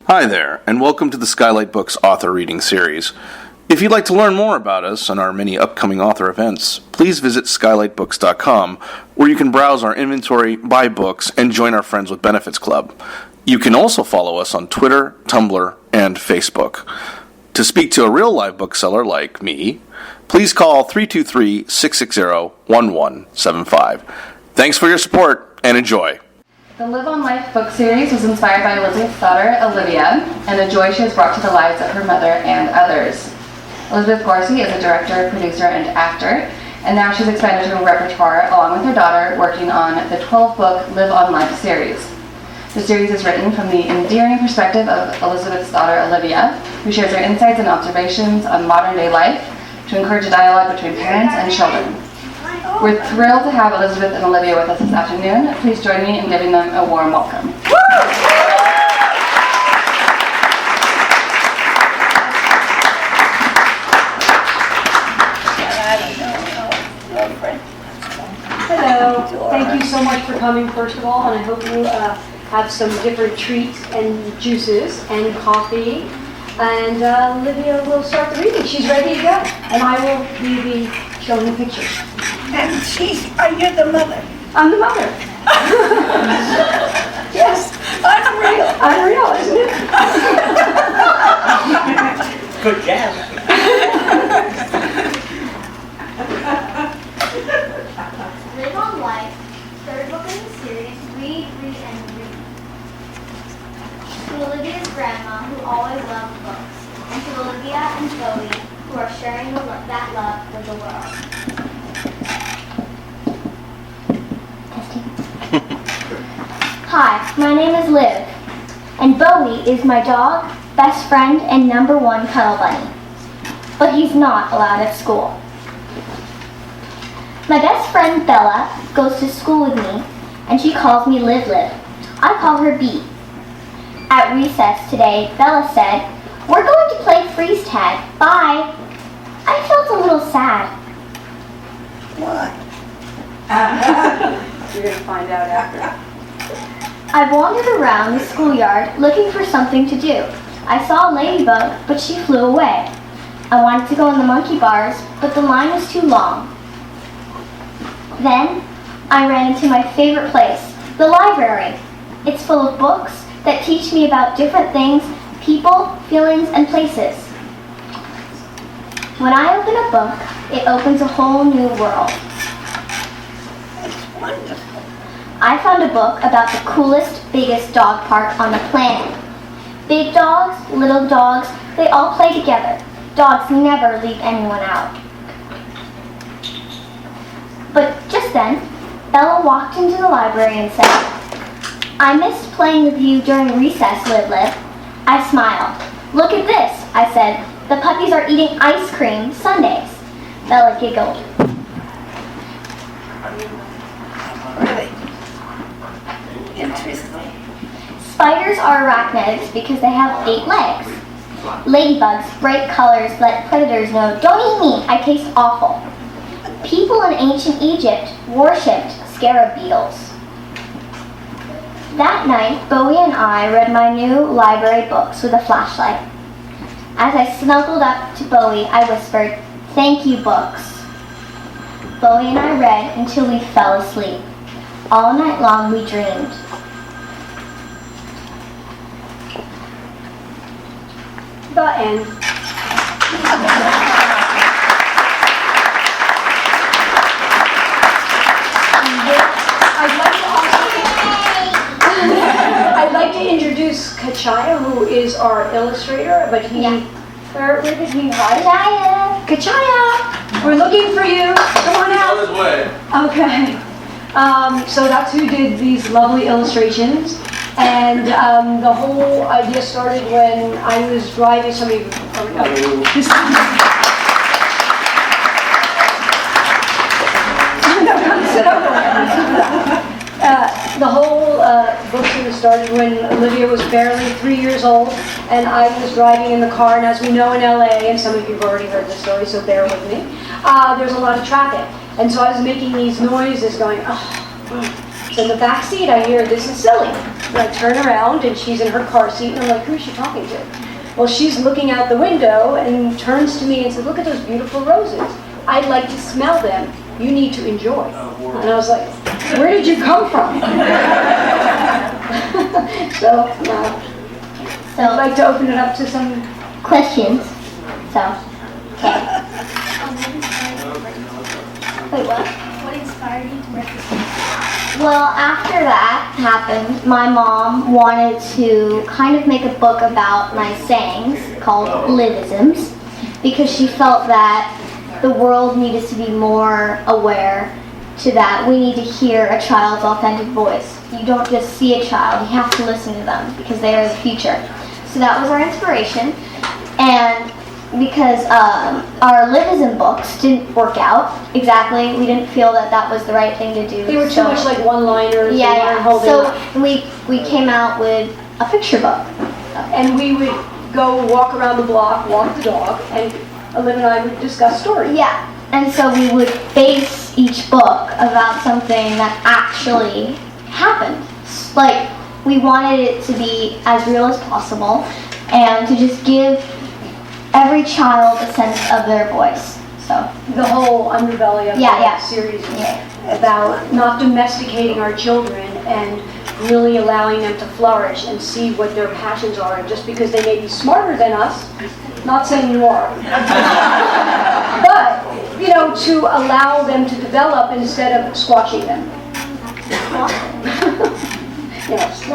Hi there, and welcome to the Skylight Books author reading series. If you'd like to learn more about us and our many upcoming author events, please visit skylightbooks.com, where you can browse our inventory, buy books, and join our Friends with Benefits Club. You can also follow us on Twitter, Tumblr, and Facebook. To speak to a real live bookseller like me, please call 323-660-1175. Thanks for your support, and enjoy. The Liv On Life book series was inspired by Elizabeth's daughter, Olivia, and the joy she has brought to the lives of her mother and others. Elizabeth Gorcey is a director, producer, and actor, and now she's expanded her repertoire along with her daughter, working on the 12-book Liv On Life series. The series is written from the endearing perspective of Elizabeth's daughter, Olivia, who shares her insights and observations on modern-day life to encourage a dialogue between parents and children. We're thrilled to have Elizabeth and Olivia with us this afternoon. Please join me in giving them a warm welcome. Hello. Thank you so much for coming, first of all, and I hope you have some different treats and juices and coffee. And Olivia will start the reading. She's ready to go, and I will be showing the pictures. And you're the mother. I'm the mother. Yes. Unreal. Unreal, isn't it? Good job. Liv On Life, third book in the series, Read, Read, and Read. To Olivia's grandma, who always loved books, and to Olivia and Bowie, who are sharing that love with the world. Hi, my name is Liv, and Bowie is my dog, best friend, and number one cuddle bunny. But he's not allowed at school. My best friend Bella goes to school with me, and she calls me Liv Liv. I call her B. At recess today, Bella said, "We're going to play freeze tag. Bye." I felt a little sad. What? You're going to find out after. I wandered around the schoolyard looking for something to do. I saw a ladybug, but she flew away. I wanted to go in the monkey bars, but the line was too long. Then, I ran into my favorite place, the library. It's full of books that teach me about different things, people, feelings, and places. When I open a book, it opens a whole new world. It's wonderful. I found a book about the coolest, biggest dog park on the planet. Big dogs, little dogs, they all play together. Dogs never leave anyone out. But just then, Bella walked into the library and said, "I missed playing with you during recess, Liv Liv." I smiled. "Look at this," I said. "The puppies are eating ice cream sundaes." Bella giggled. Really interesting. Spiders are arachnids because they have 8 legs. Ladybugs, bright colors, let predators know, "Don't eat me, I taste awful." People in ancient Egypt worshipped scarab beetles. That night, Bowie and I read my new library books with a flashlight. As I snuggled up to Bowie, I whispered, "Thank you, books." Bowie and I read until we fell asleep. All night long we dreamed. The end. I'd like to introduce Kachaya, who is our illustrator, but where did he hide? Kachaya, we're looking for you. Come on out. On his way. Okay. So that's who did these lovely illustrations. And the whole idea started when I was driving somebody. The whole book series started when Olivia was barely 3 years old, and I was driving in the car. And as we know in LA, and some of you have already heard this story, so bear with me. There's a lot of traffic, and so I was making these noises, going, "Oh." So in the back seat, I hear, "This is silly." and I turn around and she's in her car seat and I'm like, who's she talking to? Well, she's looking out the window and turns to me and says, look at those beautiful roses. I'd like to smell them. You need to enjoy. And I was like, where did you come from? So I'd like to open it up to some questions. So, okay. Wait, what? What inspired you to write this book? Well, after that happened, my mom wanted to kind of make a book about my sayings called Livisms, because she felt that the world needed to be more aware to that. We need to hear a child's authentic voice. You don't just see a child, you have to listen to them because they are the future. So that was our inspiration. And because our Livism books didn't work out exactly, we didn't feel that that was the right thing to do. They were too much like one-liners. Yeah. So we came out with a picture book. And we would go walk around the block, walk the dog, and Olivia and I would discuss stories. Yeah, and so we would base each book about something that actually happened. Like, we wanted it to be as real as possible and to just give every child a sense of their voice. So The whole underbelly of the series was about not domesticating our children and really allowing them to flourish and see what their passions are. And just because they may be smarter than us, not saying you are, but, you know, to allow them to develop instead of squashing them. Yes,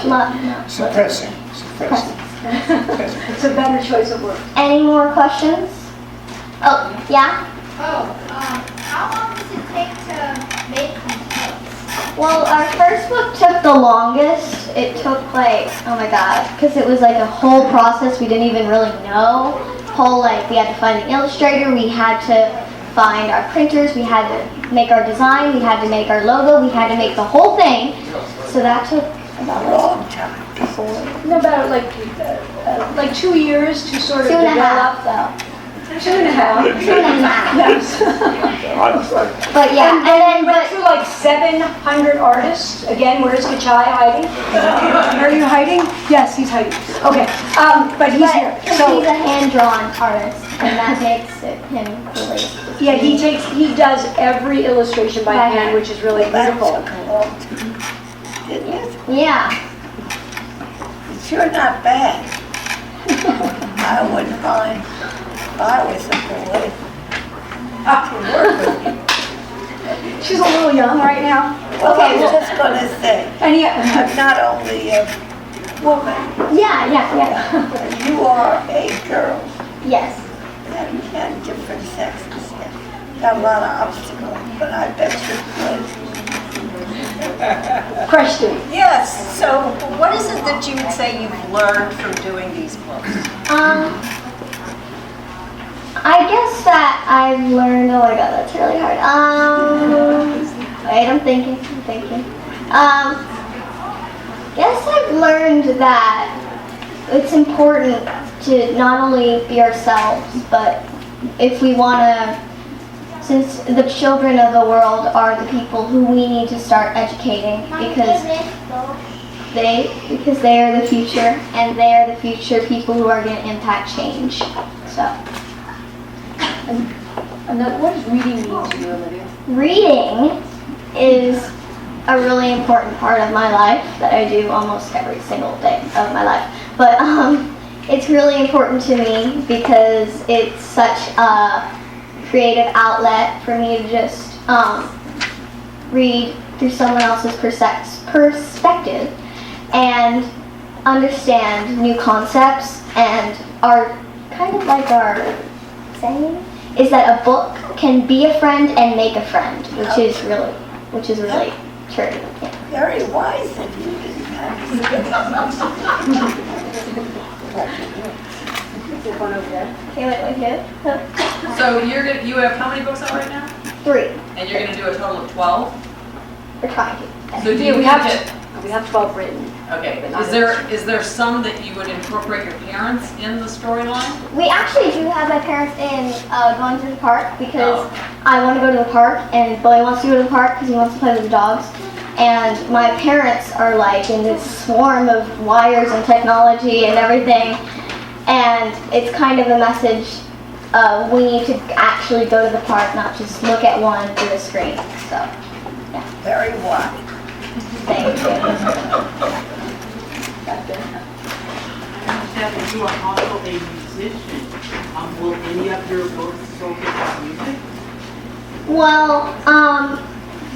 not Suppressing. It's a better choice of words. Any more questions? Oh, yeah? How long does it take to make these books? Well, our first book took the longest. It took like, oh my god, because it was like a whole process we didn't even really know. We had to find an illustrator, we had to find our printers, we had to make our design, we had to make our logo, we had to make the whole thing. So that took about A long time. About like 2 years to sort of 2.5 develop. though. 2.5. 2.5. Yes. But yeah, and then We went through like 700 artists. Again, where's Kachai hiding? Are you hiding? Yes, he's hiding. Okay, but he's here. he's So a hand-drawn artist, and that makes him really. yeah, he does every illustration by hand, which is really That beautiful. took a long time, didn't it? Yeah. It's sure not bad. I wouldn't mind if I was a boy. I could work with you. She's a little young right now. Well, Okay, I was just gonna say, And I'm not only a woman, Yeah. you are a girl, Yes. and different sexes. Got a lot of obstacles, but I bet you could. question. Yes, so what is it that you would say you've learned from doing these books? I guess that I've learned, oh my god, that's really hard. Wait, I'm thinking. Guess I've learned that it's important to not only be ourselves, but if we want to, since the children of the world are the people who we need to start educating, because they are the future, and they are the future people who are going to impact change. So. And what does reading mean to you, Olivia? Reading is a really important part of my life that I do almost every single day of my life. But it's really important to me because it's such a creative outlet for me to just read through someone else's perspective and understand new concepts, and our kind of like our saying is that a book can be a friend and make a friend, which is really true. Yeah. Very wise of you to Okay, wait. So you have how many books out right now? 3. And you're going to do a total of 12? We're trying to. So do Yeah, you we think have 12 written. Okay, but not is there some that you would incorporate your parents in the storyline? We actually do have my parents in going to the park because I want to go to the park and Billy wants to go to the park because he wants to play with the dogs. and my parents are like in this swarm of wires and technology and everything, and it's kind of a message we need to actually go to the park, not just look at one through a screen. So, yeah. Very wise. Thank you. I understand that you are also a musician. Will any of your books focus on music? Well,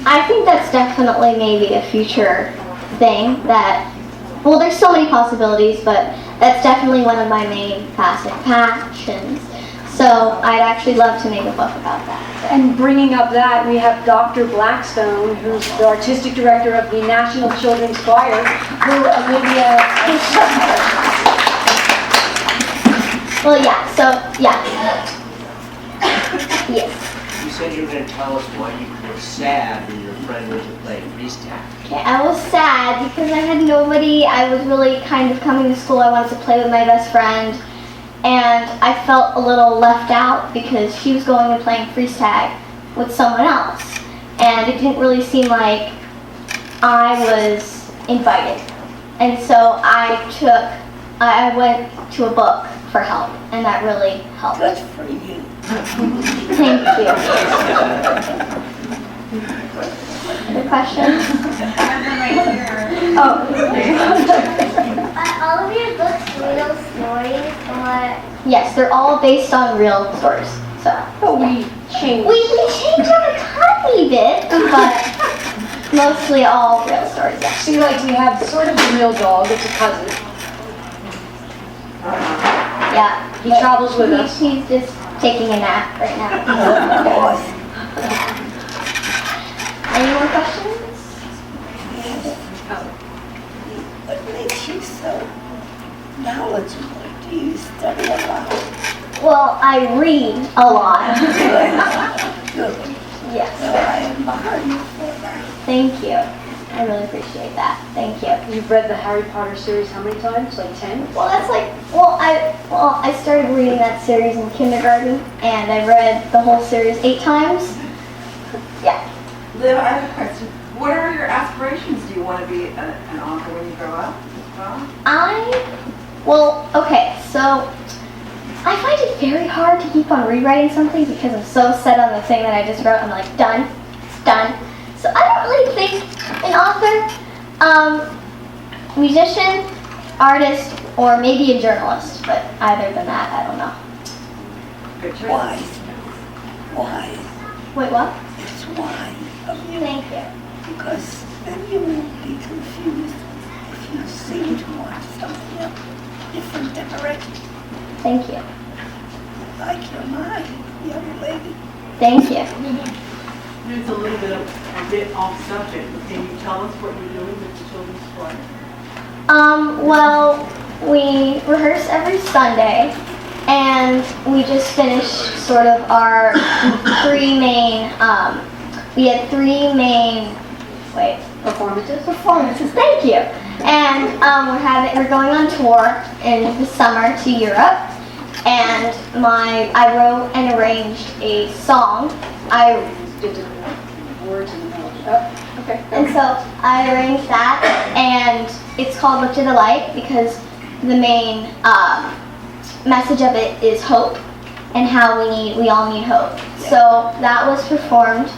I think that's definitely maybe a future thing that, well, there's so many possibilities, but that's definitely one of my main passions. So I'd actually love to make a book about that. And bringing up that, we have Dr. Blackstone, who's the artistic director of the National Children's Choir, who Olivia. Well, yeah, so, yeah. Yes. You said you were going to tell us why you were sad when your friend went to play freestyle. Okay, I was sad because I had nobody. I was really kind of coming to school. I wanted to play with my best friend. And I felt a little left out because she was going and playing freeze tag with someone else. And it didn't really seem like I was invited. And so I went to a book for help, and that really helped. Good for you. Thank you. Other questions? Oh. All of your books real stories or? Yes, they're all based on real stories. So. But we changed. We changed them a tiny bit, but mostly all real stories. Yeah. See, like we have sort of a real dog, it's a cousin. Yeah. He travels with us. He's just taking a nap right now. Of course. Any more questions? What makes you so knowledgeable? Do you study a lot? Well, I read a lot. Good. Yes. Well, I admire you for that. Thank you. I really appreciate that. Thank you. You've read the Harry Potter series how many times? Like 10? Well, that's like, I started reading that series in kindergarten, and I read the whole series 8 times. Yeah. Liv, I have a question. What are your aspirations? Do you want to be an author when you grow up as well? Okay, so I find it very hard to keep on rewriting something because I'm so set on the thing that I just wrote. I'm like, done, it's done. So I don't really think an author, musician, artist, or maybe a journalist, but other than that, I don't know. Good choice. Wise. Wise. Wait, what? It's wise of you. Thank you. Because then you won't be confused if you seem to want something else, different direction. Thank you. Like your mind, young lady. Thank you. It's a little bit off subject, but can you tell us what you're doing with the children's choir? Well, we rehearse every Sunday, and we just finished sort of our 3 main, we had 3 main, performances, thank you. And we're going on tour in the summer to Europe, and I wrote and arranged a song. Did the words in the melody. Oh, okay. And so I arranged that, and it's called Look to the Light because the main message of it is hope and how we all need hope. Yeah. So that was performed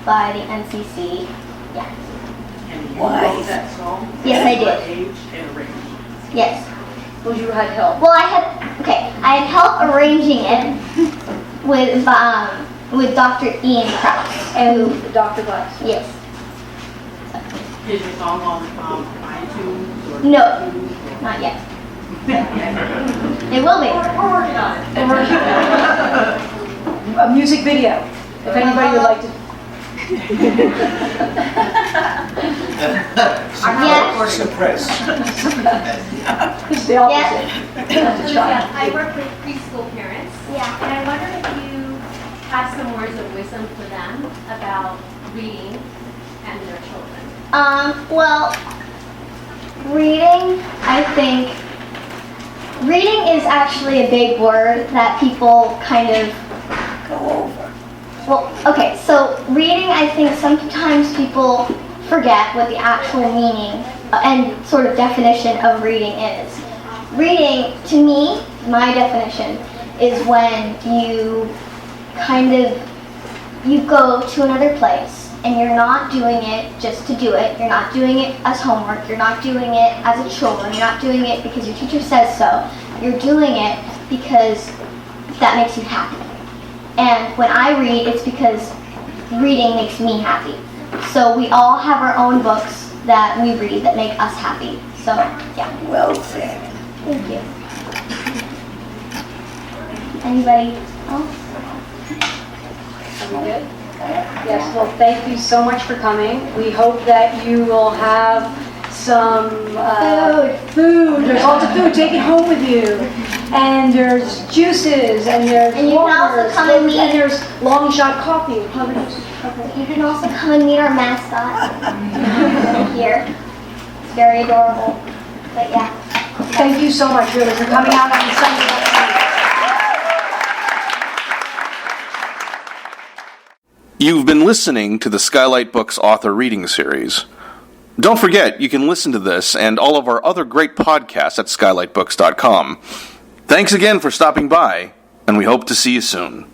by the NCC. Yeah. And you Why? wrote that song? Yes, I At what did. age and arrangement? Yes. Well, you had help. Well, I had help arranging it with Dr. Ian Krauss. And Dr. Glass. Yes. Is your song on iTunes or? No. YouTube or- Not yet. It will be. We're working on it. A music video, if anybody would like to. Yes. Suppress. It's the opposite. I work with preschool parents, Yeah. and I wonder if you have some words of wisdom for them about reading and their children. Well, reading, I think, reading is actually a big word that people kind of, Go over. well, okay, so reading, I think sometimes people forget what the actual meaning and sort of definition of reading is. Reading, to me, my definition, is when you you go to another place and you're not doing it just to do it. You're not doing it as homework. You're not doing it as a chore. You're not doing it because your teacher says so. You're doing it because that makes you happy. And when I read, it's because reading makes me happy. So we all have our own books that we read that make us happy. So, yeah. Well said. Thank you. Anybody else? Good? Yes, well, thank you so much for coming. We hope that you will have some food. There's lots of food. Take it home with you. And there's juices, and there's And you can also come and meet. and there's long shot coffee. You can also come and meet our mascot here. It's very adorable. But yeah. Thank you so much, really, for coming out on Sunday. You've been listening to the Skylight Books author reading series. Don't forget, you can listen to this and all of our other great podcasts at skylightbooks.com. Thanks again for stopping by, and we hope to see you soon.